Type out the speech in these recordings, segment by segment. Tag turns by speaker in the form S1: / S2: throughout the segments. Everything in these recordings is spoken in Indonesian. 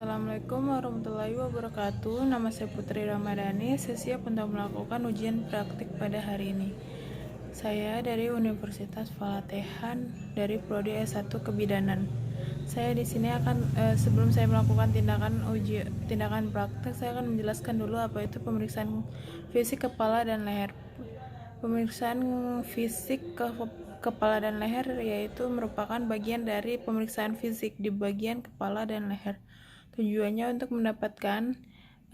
S1: Assalamualaikum warahmatullahi wabarakatuh. Nama saya Putri Ramadhani. Saya siap untuk melakukan ujian praktik pada hari ini. Saya dari Universitas Falatehan dari Prodi S1 Kebidanan. Saya di sini akan sebelum saya melakukan tindakan praktik, saya akan menjelaskan dulu apa itu pemeriksaan fisik kepala dan leher. Pemeriksaan fisik kepala dan leher yaitu merupakan bagian dari pemeriksaan fisik di bagian kepala dan leher. Tujuannya untuk mendapatkan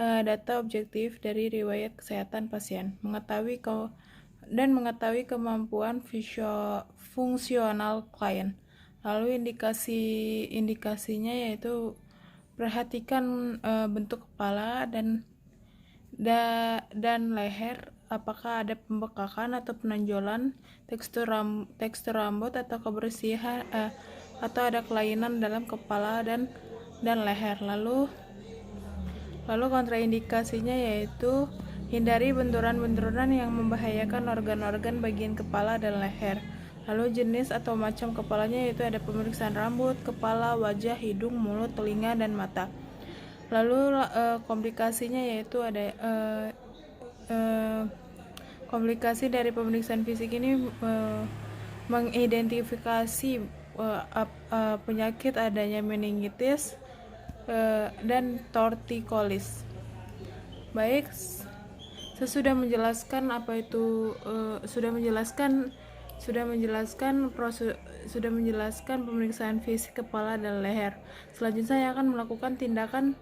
S1: data objektif dari riwayat kesehatan pasien, mengetahui kemampuan fungsional klien. Lalu indikasinya yaitu perhatikan bentuk kepala dan leher, apakah ada pembekakan atau penonjolan, tekstur rambut atau kebersihan atau ada kelainan dalam kepala dan leher. Lalu kontraindikasinya yaitu hindari benturan-benturan yang membahayakan organ-organ bagian kepala dan leher. Lalu jenis atau macam kepalanya yaitu ada pemeriksaan rambut, kepala, wajah, hidung, mulut, telinga, dan mata. Lalu komplikasinya yaitu ada komplikasi dari pemeriksaan fisik ini mengidentifikasi penyakit adanya meningitis dan tortikolis. Baik, sesudah menjelaskan pemeriksaan fisik kepala dan leher. Selanjutnya saya akan melakukan tindakan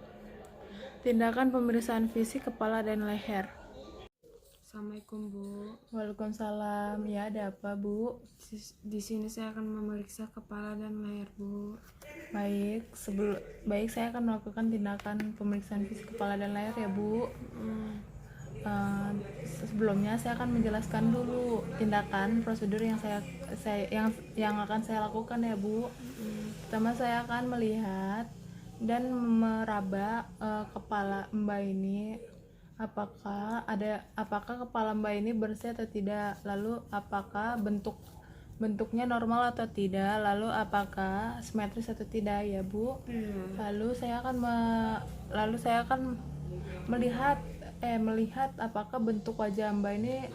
S1: pemeriksaan fisik kepala dan leher.
S2: Assalamualaikum Bu.
S1: Waalaikumsalam. Ya, ada apa Bu?
S2: Di sini saya akan memeriksa kepala dan leher Bu.
S1: Baik, saya akan melakukan tindakan pemeriksaan fisik kepala dan leher ya Bu. Sebelumnya saya akan menjelaskan dulu tindakan prosedur yang akan saya lakukan ya Bu. Pertama saya akan melihat dan meraba kepala Mbak ini, apakah kepala Mbak ini bersih atau tidak, lalu apakah bentuknya normal atau tidak, lalu apakah simetris atau tidak ya Bu. Lalu saya akan melihat apakah bentuk wajah Mbak ini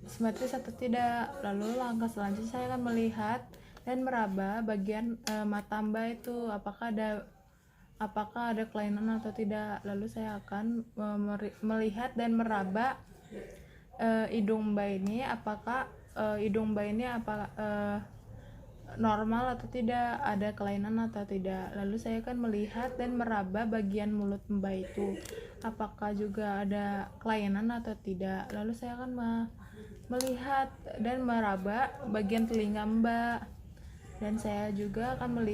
S1: simetris atau tidak. Lalu langkah selanjutnya saya akan melihat dan meraba bagian mata Mbak itu, apakah ada kelainan atau tidak. Lalu saya akan melihat dan meraba hidung Mbak ini, apakah normal atau tidak, ada kelainan atau tidak. Lalu saya akan melihat dan meraba bagian mulut Mbak itu, apakah juga ada kelainan atau tidak. Lalu saya akan melihat dan meraba bagian telinga Mbak, dan saya juga akan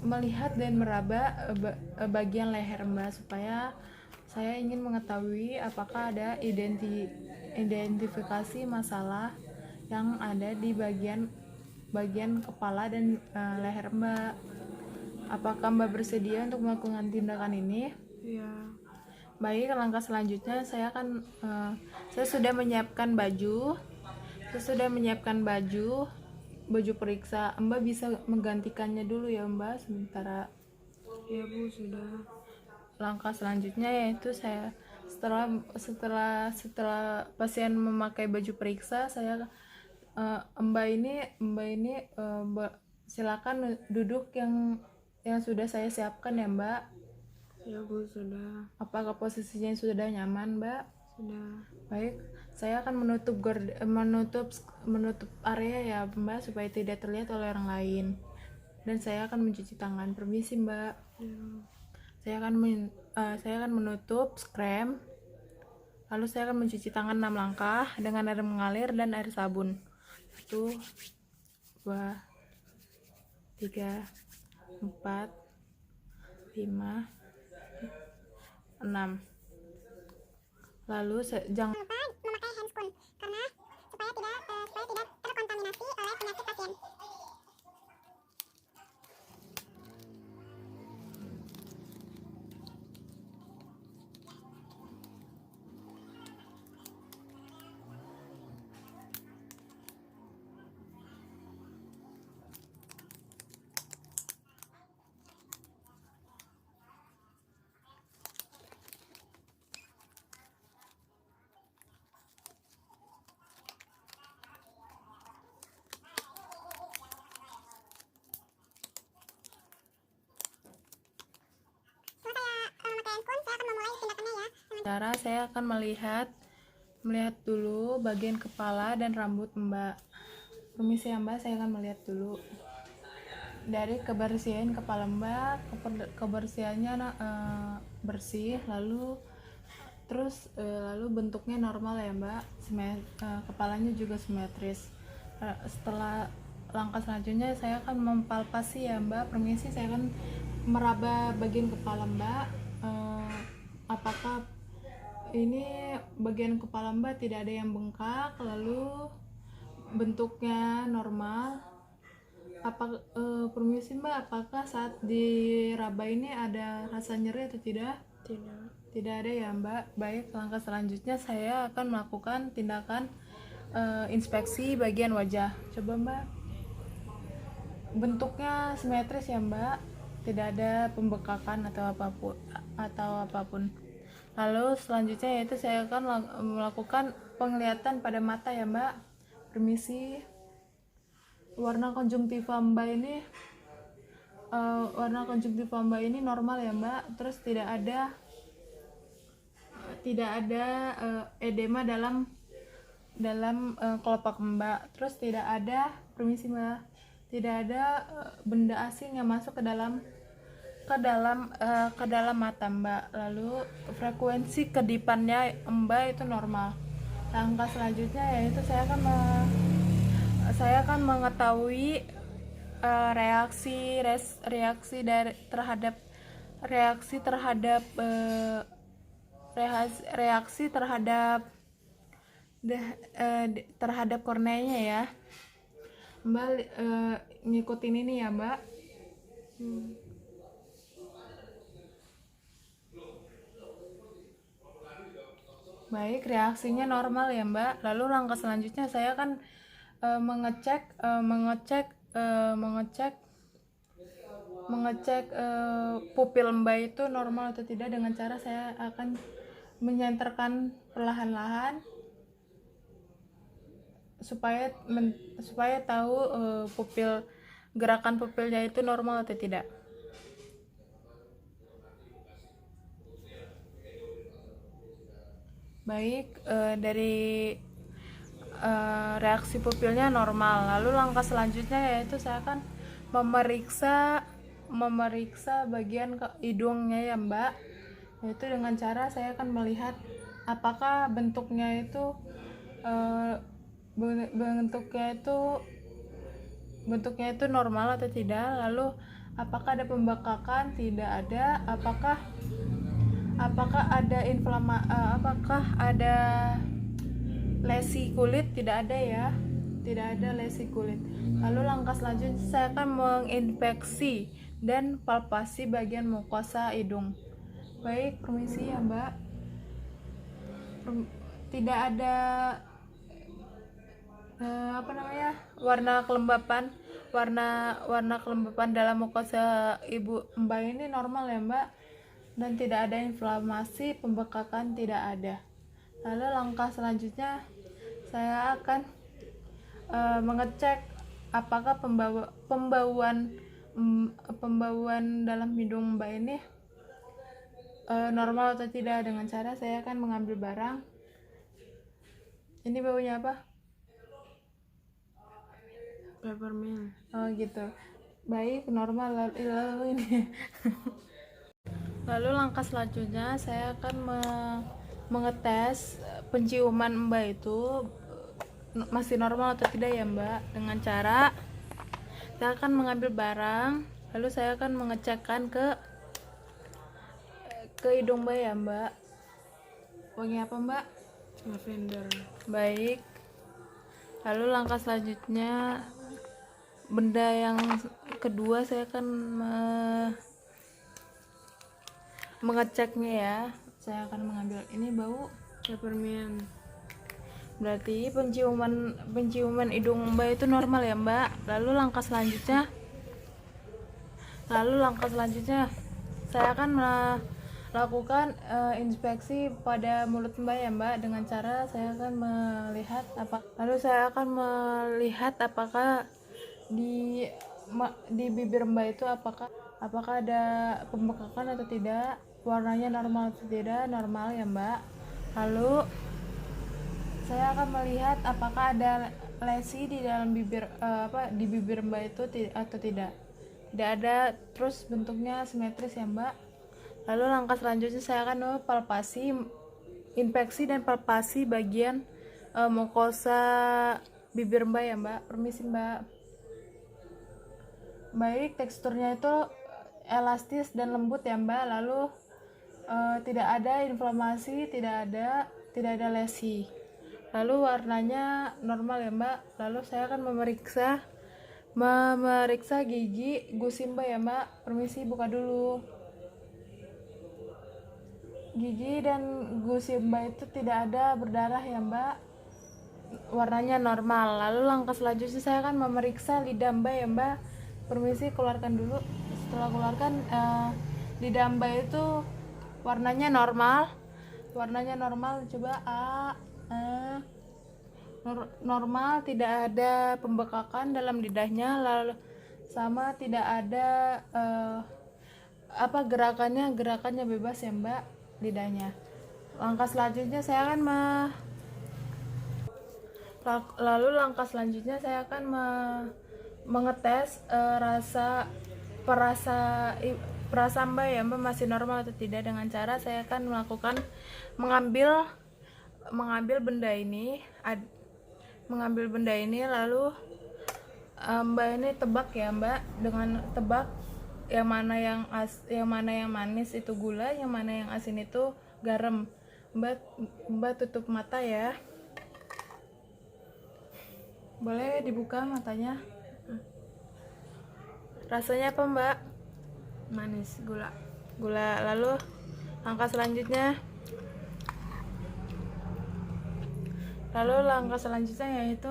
S1: melihat dan meraba bagian leher Mbak, supaya saya ingin mengetahui apakah ada identifikasi masalah yang ada di bagian kepala dan leher Mbak. Apakah Mbak bersedia untuk melakukan tindakan ini?
S2: Iya.
S1: Baik, langkah selanjutnya saya sudah menyiapkan baju. Baju periksa. Mbak bisa menggantikannya dulu ya Mbak sementara.
S2: Iya Bu, sudah.
S1: Langkah selanjutnya yaitu saya setelah pasien memakai baju periksa, saya Mbak ini silakan duduk yang sudah saya siapkan ya Mbak.
S2: Iya Bu, sudah.
S1: Apakah posisinya sudah nyaman Mbak?
S2: Sudah.
S1: Baik, saya akan menutup area ya Mbak, supaya tidak terlihat oleh orang lain. Dan saya akan mencuci tangan. Permisi Mbak.
S2: Iya.
S1: Saya akan menutup skrem. Lalu saya akan mencuci tangan 6 langkah dengan air mengalir dan air sabun. 1, 2, 3, 4, 5, 6. Lalu jangan
S3: lupa memakai handscoon karena supaya tidak terkontaminasi oleh penyakit pasien.
S1: Cara saya akan melihat dulu bagian kepala dan rambut Mbak. Permisi ya Mbak, saya akan melihat dulu dari kebersihan kepala Mbak. Kebersihannya bersih, lalu bentuknya normal ya Mbak. Kepalanya juga simetris. Setelah langkah selanjutnya saya akan mempalpasi ya Mbak. Permisi, saya akan meraba bagian kepala Mbak. Apakah ini bagian kepala Mbak tidak ada yang bengkak, lalu bentuknya normal? Permisi Mbak, apakah saat diraba ini ada rasa nyeri atau tidak? Tidak ada ya Mbak. Baik, langkah selanjutnya saya akan melakukan tindakan inspeksi bagian wajah. Coba Mbak, bentuknya simetris ya Mbak, tidak ada pembekakan atau apapun. Lalu selanjutnya yaitu saya akan melakukan penglihatan pada mata ya Mbak. Permisi, warna konjungtiva Mbak ini normal ya Mbak. Terus tidak ada edema dalam kelopak Mbak. Terus tidak ada, permisi Mbak, tidak ada benda asing yang masuk ke dalam mata Mbak. Lalu frekuensi kedipannya Mbak itu normal. Langkah selanjutnya yaitu saya akan mengetahui reaksi terhadap korneanya ya Mbak. Ngikutin ini ya Mbak. Baik, reaksinya normal ya Mbak. Lalu langkah selanjutnya saya akan mengecek pupil Mbak itu normal atau tidak dengan cara saya akan menyenterkan perlahan-lahan supaya tahu gerakan pupilnya itu normal atau tidak. Baik, dari reaksi pupilnya normal. Lalu langkah selanjutnya yaitu saya akan memeriksa bagian hidungnya ya Mbak. Yaitu dengan cara saya akan melihat apakah bentuknya itu normal atau tidak. Lalu apakah ada pembekakan? Tidak ada. Apakah ada apakah ada lesi kulit? Tidak ada ya, tidak ada lesi kulit. Lalu langkah selanjutnya saya akan menginspeksi dan palpasi bagian mukosa hidung. Baik, permisi ya Mbak. Tidak ada warna kelembapan dalam mukosa ibu Mbak ini normal ya Mbak, dan tidak ada inflamasi, pembekakan tidak ada. Lalu langkah selanjutnya saya akan mengecek apakah pembauan dalam hidung Mbak ini normal atau tidak dengan cara saya akan mengambil barang. Ini baunya apa?
S2: Peppermint.
S1: Oh gitu. Baik, normal. Lalu ini lalu langkah selanjutnya saya akan mengetes penciuman Mbak itu masih normal atau tidak ya Mbak, dengan cara saya akan mengambil barang lalu saya akan mengecekkan ke hidung Mbak ya Mbak. Wangi apa Mbak?
S2: Lavender.
S1: Baik, lalu langkah selanjutnya benda yang kedua saya akan mengeceknya ya. Saya akan mengambil ini bau
S2: Peppermint.
S1: berarti penciuman hidung Mbak itu normal ya Mbak. Lalu langkah selanjutnya saya akan melakukan inspeksi pada mulut Mbak ya Mbak, dengan cara saya akan melihat apakah di bibir Mbak itu apakah apakah ada pembekakan atau tidak, warnanya normal atau tidak. Normal ya Mbak. Lalu saya akan melihat apakah ada lesi di dalam bibir di bibir Mbak itu atau tidak. Tidak ada. Terus bentuknya simetris ya Mbak. Lalu langkah selanjutnya saya akan palpasi, inspeksi dan palpasi bagian mukosa bibir Mbak ya Mbak. Permisi Mbak. Baik, teksturnya itu elastis dan lembut ya Mbak. Lalu tidak ada inflamasi, tidak ada lesi. Lalu warnanya normal ya Mbak. Lalu saya akan memeriksa gigi gusi Mbak ya Mbak. Permisi, buka dulu. Gigi dan gusi Mbak itu tidak ada berdarah ya Mbak. Warnanya normal. Lalu langkah selanjutnya saya akan memeriksa lidah Mbak ya Mbak. Permisi, keluarkan dulu. Setelah keluarkan, lidah Mbak itu warnanya normal. Coba normal, tidak ada pembekakan dalam lidahnya, lalu sama tidak ada gerakannya bebas ya Mbak lidahnya. Langkah selanjutnya saya akan mengetes perasa Mbak ya Mbak masih normal atau tidak, dengan cara saya akan mengambil benda ini lalu Mbak ini tebak ya Mbak, dengan tebak yang mana yang manis itu gula, yang mana yang asin itu garam. Mbak tutup mata ya. Boleh dibuka matanya. Rasanya apa Mbak?
S2: Manis, gula.
S1: Lalu langkah selanjutnya yaitu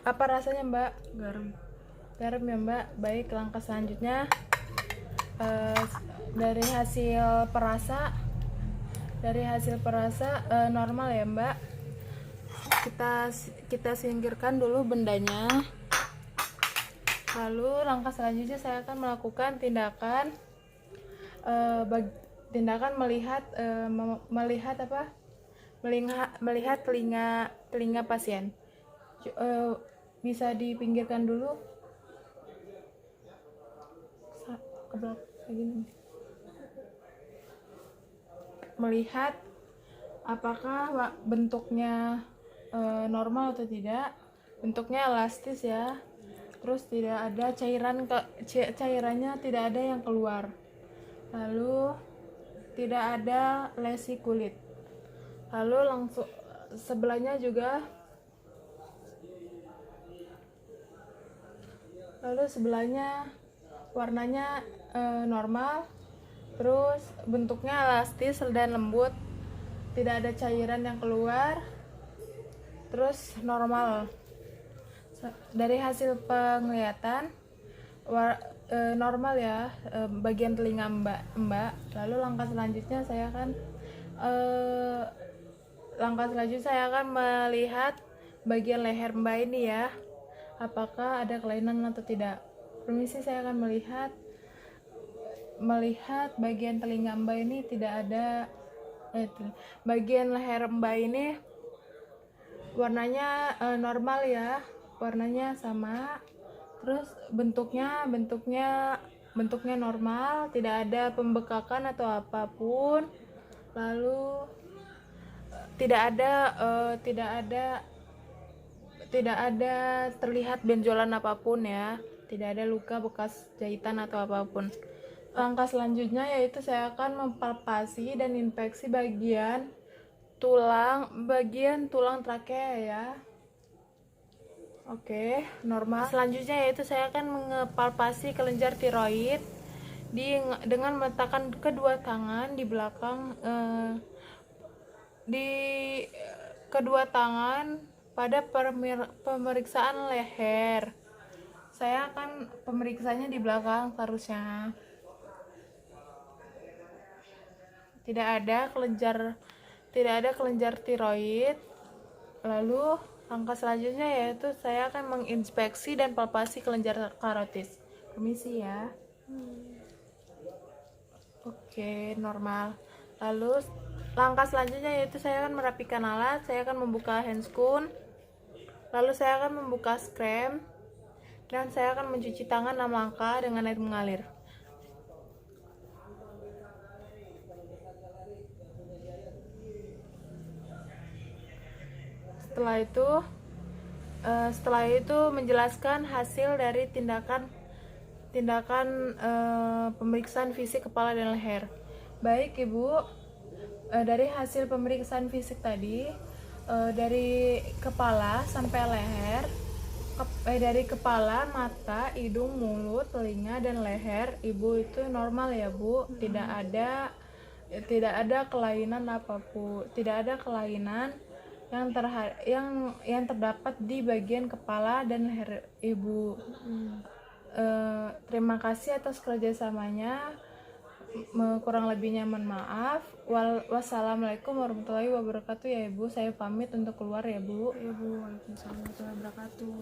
S1: apa rasanya Mbak? Garam ya Mbak. Baik, langkah selanjutnya dari hasil perasa normal ya Mbak. Kita singkirkan dulu bendanya. Lalu langkah selanjutnya saya akan melakukan tindakan melihat telinga pasien. Bisa dipinggirkan dulu ke belakang gini. Melihat apakah bentuknya normal atau tidak. Bentuknya elastis ya. Terus tidak ada cairannya tidak ada yang keluar. Lalu tidak ada lesi kulit. Lalu langsung sebelahnya juga warnanya normal, terus bentuknya elastis dan lembut, tidak ada cairan yang keluar, terus normal. Dari hasil penglihatan normal ya bagian telinga Mbak. Lalu langkah selanjutnya saya akan melihat bagian leher Mbak ini ya, apakah ada kelainan atau tidak. Permisi, saya akan melihat bagian telinga Mbak ini tidak ada bagian leher Mbak ini warnanya normal ya, warnanya sama, terus bentuknya normal, tidak ada pembekakan atau apapun. Lalu tidak ada terlihat benjolan apapun ya, tidak ada luka bekas jahitan atau apapun. Langkah selanjutnya yaitu saya akan mempalpasi dan inspeksi bagian tulang trakea ya. Oke, normal. Selanjutnya yaitu saya akan mengepalpasi kelenjar tiroid dengan meletakkan kedua tangan di belakang kedua tangan pada pemeriksaan leher. Saya akan pemeriksanya di belakang seharusnya. Tidak ada kelenjar tiroid. Lalu Langkah selanjutnya yaitu saya akan menginspeksi dan palpasi kelenjar karotis. Permisi ya. Oke, normal. Lalu langkah selanjutnya yaitu saya akan merapikan alat. Saya akan membuka handscoon. Lalu saya akan membuka screen. Dan saya akan mencuci tangan 6 langkah dengan air mengalir. Setelah itu menjelaskan hasil dari tindakan pemeriksaan fisik kepala dan leher. Baik Ibu, dari hasil pemeriksaan fisik tadi, dari kepala sampai leher, dari kepala, mata, hidung, mulut, telinga, dan leher Ibu itu normal ya Bu. Tidak ada kelainan apapun, tidak ada kelainan yang terdapat di bagian kepala dan leher Ibu. Terima kasih atas kerjasamanya. Kurang lebihnya mohon maaf. Wassalamualaikum warahmatullahi wabarakatuh ya Ibu. Saya pamit untuk keluar ya Bu.
S2: Ya Bu, waalaikumsalam warahmatullahi wabarakatuh.